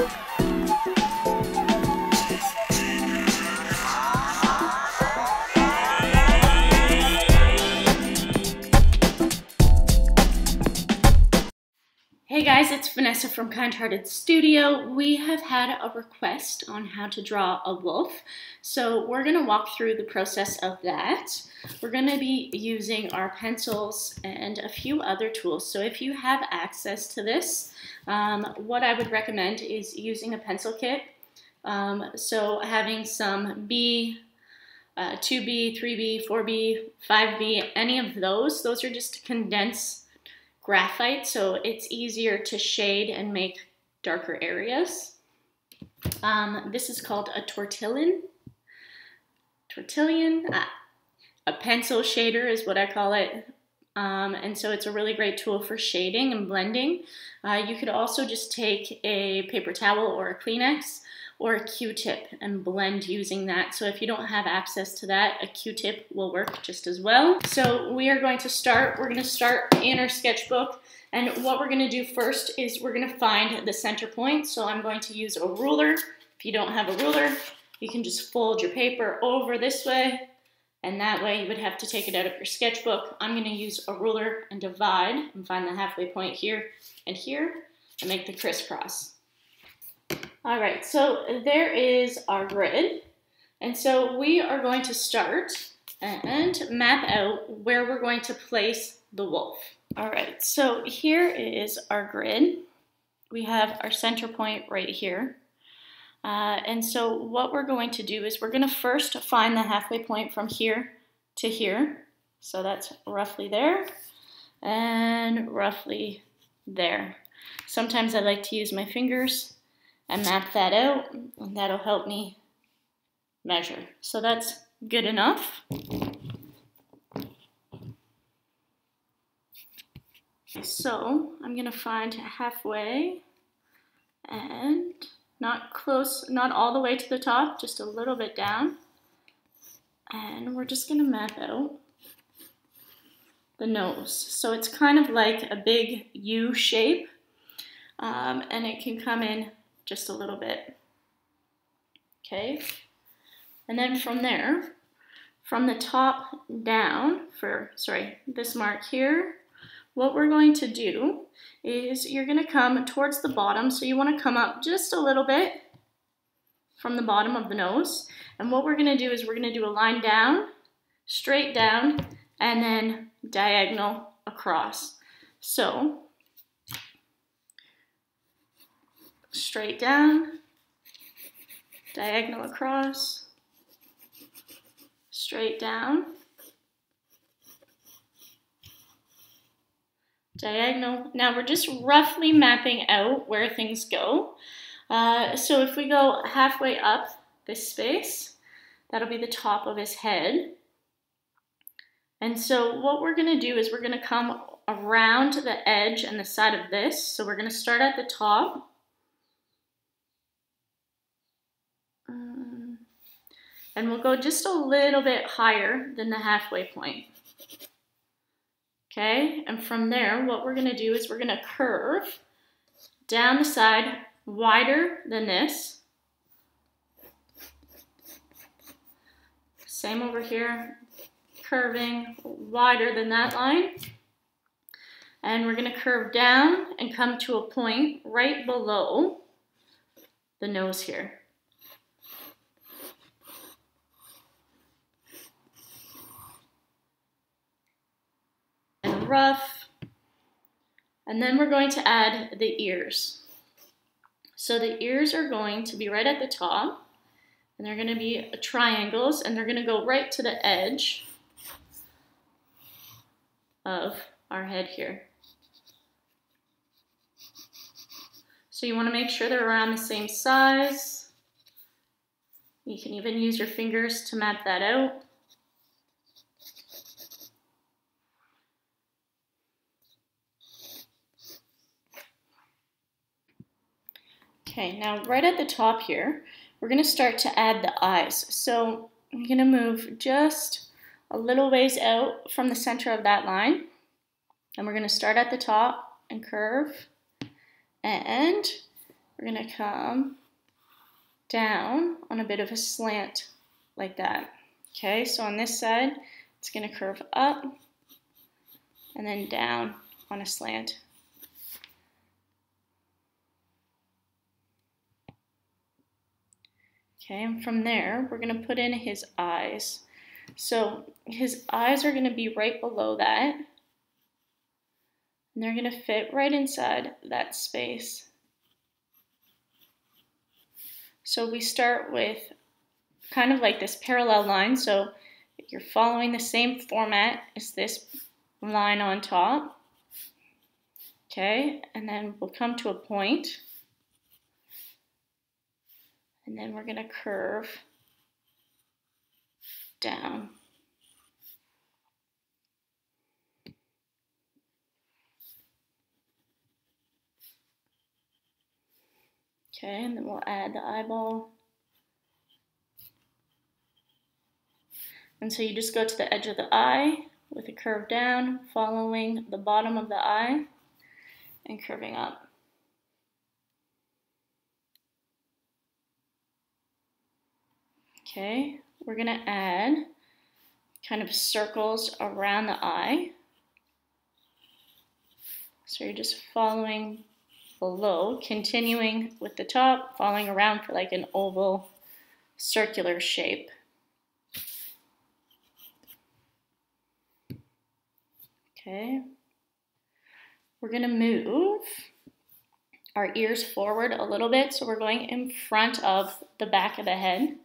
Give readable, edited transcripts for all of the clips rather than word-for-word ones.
Hey guys, it's Vanessa from Kind Hearted Studio. We have had a request on how to draw a wolf, so we're going to walk through the process of that. We're going to be using our pencils and a few other tools, so if you have access to this, what I would recommend is using a pencil kit. So having some B, 2B, 3B, 4B, 5B, any of those are just to condense graphite, so it's easier to shade and make darker areas. This is called a tortillon. A pencil shader is what I call it. And so it's a really great tool for shading and blending. You could also just take a paper towel or a Kleenex or a Q-tip and blend using that. So if you don't have access to that, a Q-tip will work just as well. So we're going to start in our sketchbook, and what we're gonna do first is we're gonna find the center point. So I'm going to use a ruler. If you don't have a ruler, you can just fold your paper over this way, and that way you would have to take it out of your sketchbook. I'm gonna use a ruler and divide and find the halfway point here and make the crisscross. All right, so there is our grid. And so we are going to start and map out where we're going to place the wolf. All right, so here is our grid. We have our center point right here. And so what we're going to do is we're going to first find the halfway point from here to here. So that's roughly there and roughly there. Sometimes I like to use my fingers and map that out, and that'll help me measure. So that's good enough. So I'm gonna find halfway and not close, not all the way to the top, just a little bit down. And we're just gonna map out the nose. So it's kind of like a big U shape, and it can come in just a little bit, okay? And then from there, from the top down, this mark here, what we're going to do is you're gonna come towards the bottom, so you wanna come up just a little bit from the bottom of the nose, and what we're gonna do is we're gonna do a line down, straight down, and then diagonal across. So, straight down, diagonal across, straight down, diagonal. Now we're just roughly mapping out where things go. So if we go halfway up this space, that'll be the top of his head. And so what we're gonna do is we're gonna come around the edge and the side of this. So we're gonna start at the top. And we'll go just a little bit higher than the halfway point. Okay, and from there, what we're gonna do is we're gonna curve down the side wider than this. Same over here, curving wider than that line. And we're gonna curve down and come to a point right below the nose here. Rough, and then we're going to add the ears. So the ears are going to be right at the top, and they're going to be triangles, and they're going to go right to the edge of our head here. So you want to make sure they're around the same size. You can even use your fingers to map that out. Okay, now right at the top here, we're going to start to add the eyes. So I'm going to move just a little ways out from the center of that line. And we're going to start at the top and curve. And we're going to come down on a bit of a slant like that. Okay, so on this side, it's going to curve up and then down on a slant. Okay, and from there, we're going to put in his eyes. So his eyes are going to be right below that, and they're going to fit right inside that space. So we start with kind of like this parallel line, so you're following the same format as this line on top. Okay, and then we'll come to a point, and then we're going to curve down. Okay, and then we'll add the eyeball. And so you just go to the edge of the eye with a curve down, following the bottom of the eye and curving up. Okay, we're going to add kind of circles around the eye. So you're just following below, continuing with the top, following around for like an oval circular shape. Okay, we're going to move our ears forward a little bit, so we're going in front of the back of the head.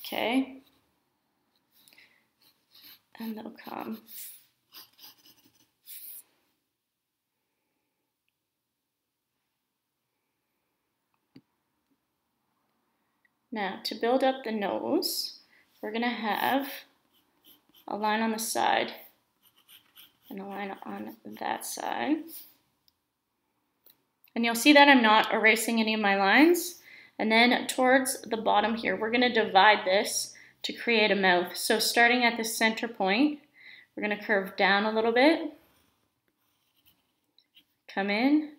Okay, and they'll come. Now, to build up the nose, we're going to have a line on the side and a line on that side. And you'll see that I'm not erasing any of my lines. And then towards the bottom here, we're going to divide this to create a mouth. So starting at the center point, we're going to curve down a little bit, come in.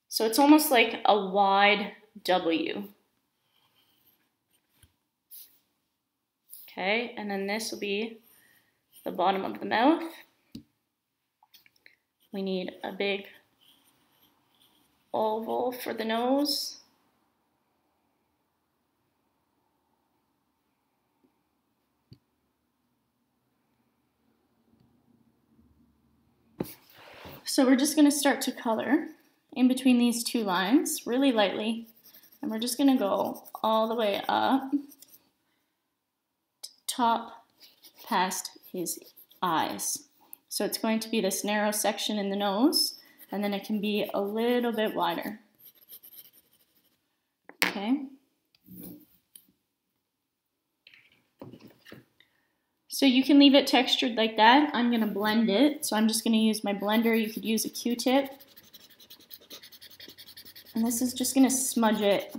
So it's almost like a wide W. Okay, and then this will be the bottom of the mouth. We need a big oval for the nose. So we're just going to start to color in between these two lines really lightly, and we're just going to go all the way up to top past his eyes. So it's going to be this narrow section in the nose, and then it can be a little bit wider. Okay. So you can leave it textured like that. I'm going to blend it, so I'm just going to use my blender. You could use a Q-tip. And this is just going to smudge it.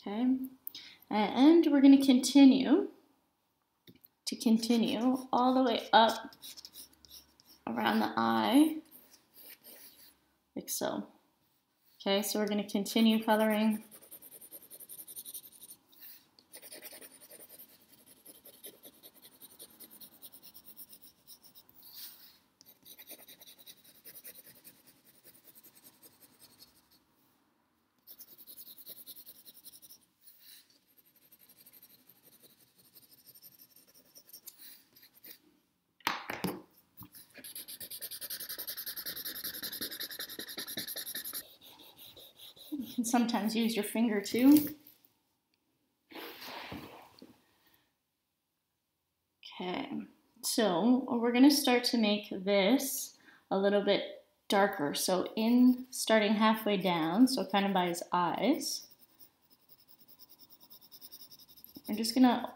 Okay, and we're going to continue all the way up around the eye, like so. Okay, so we're going to continue coloring. You can sometimes use your finger too. Okay, so we're going to start to make this a little bit darker. So starting halfway down, so kind of by his eyes, I'm just going to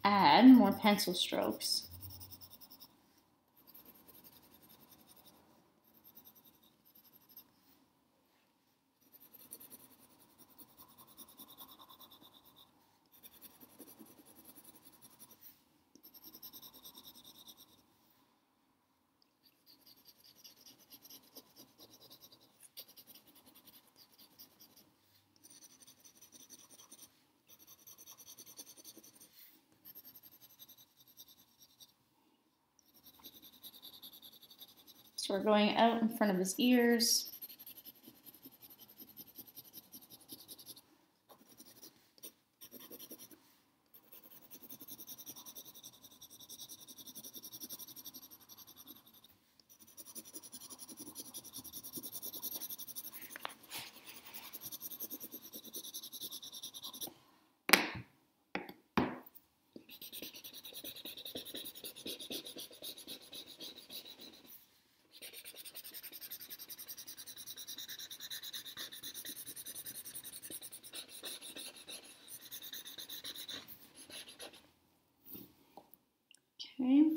add more pencil strokes. So we're going out in front of his ears. Okay.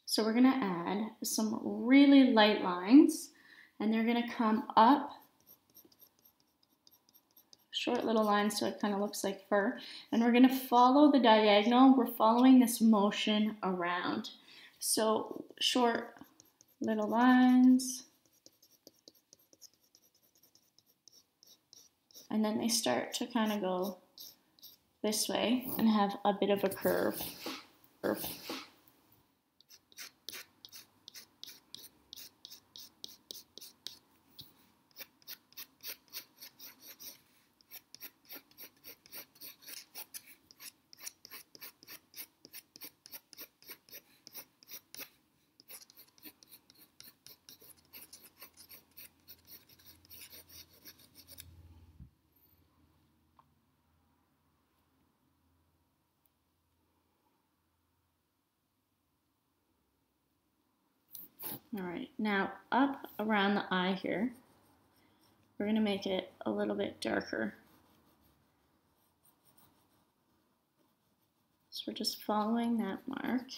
So we're gonna add some really light lines, and they're gonna come up, short little lines so it kind of looks like fur, and we're gonna follow the diagonal. We're following this motion around. So short little lines, and then they start to kind of go this way and have a bit of a curve. All right, now up around the eye here, we're gonna make it a little bit darker. So we're just following that mark,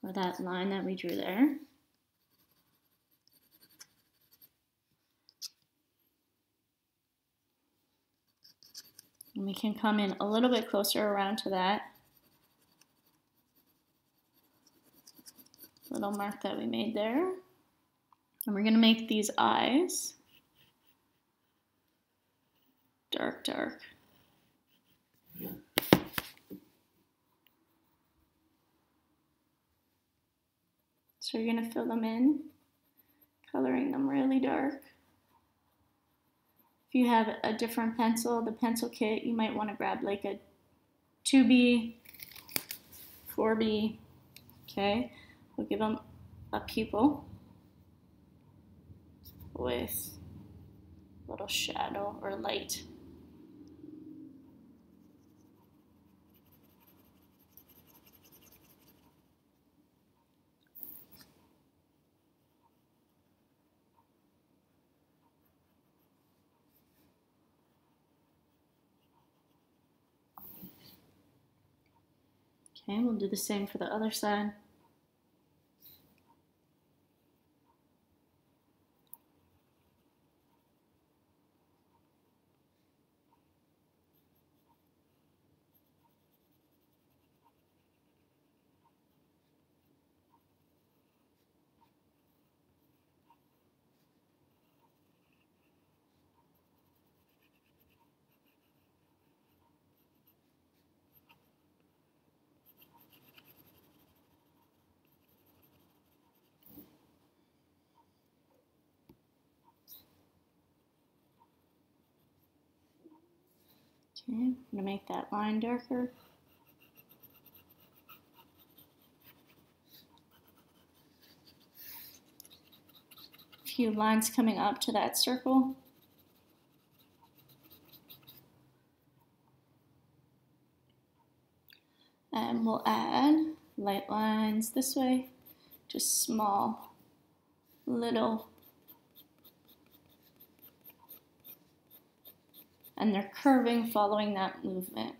or that line that we drew there. And we can come in a little bit closer around to that little mark that we made there. And we're gonna make these eyes dark, dark. So you're gonna fill them in, coloring them really dark. If you have a different pencil, the pencil kit, you might wanna grab like a 2B, 4B, okay? We'll give them a pupil with a little shadow or light. Okay, we'll do the same for the other side. Okay, I'm gonna make that line darker. A few lines coming up to that circle. And we'll add light lines this way, just small, little, and they're curving following that movement.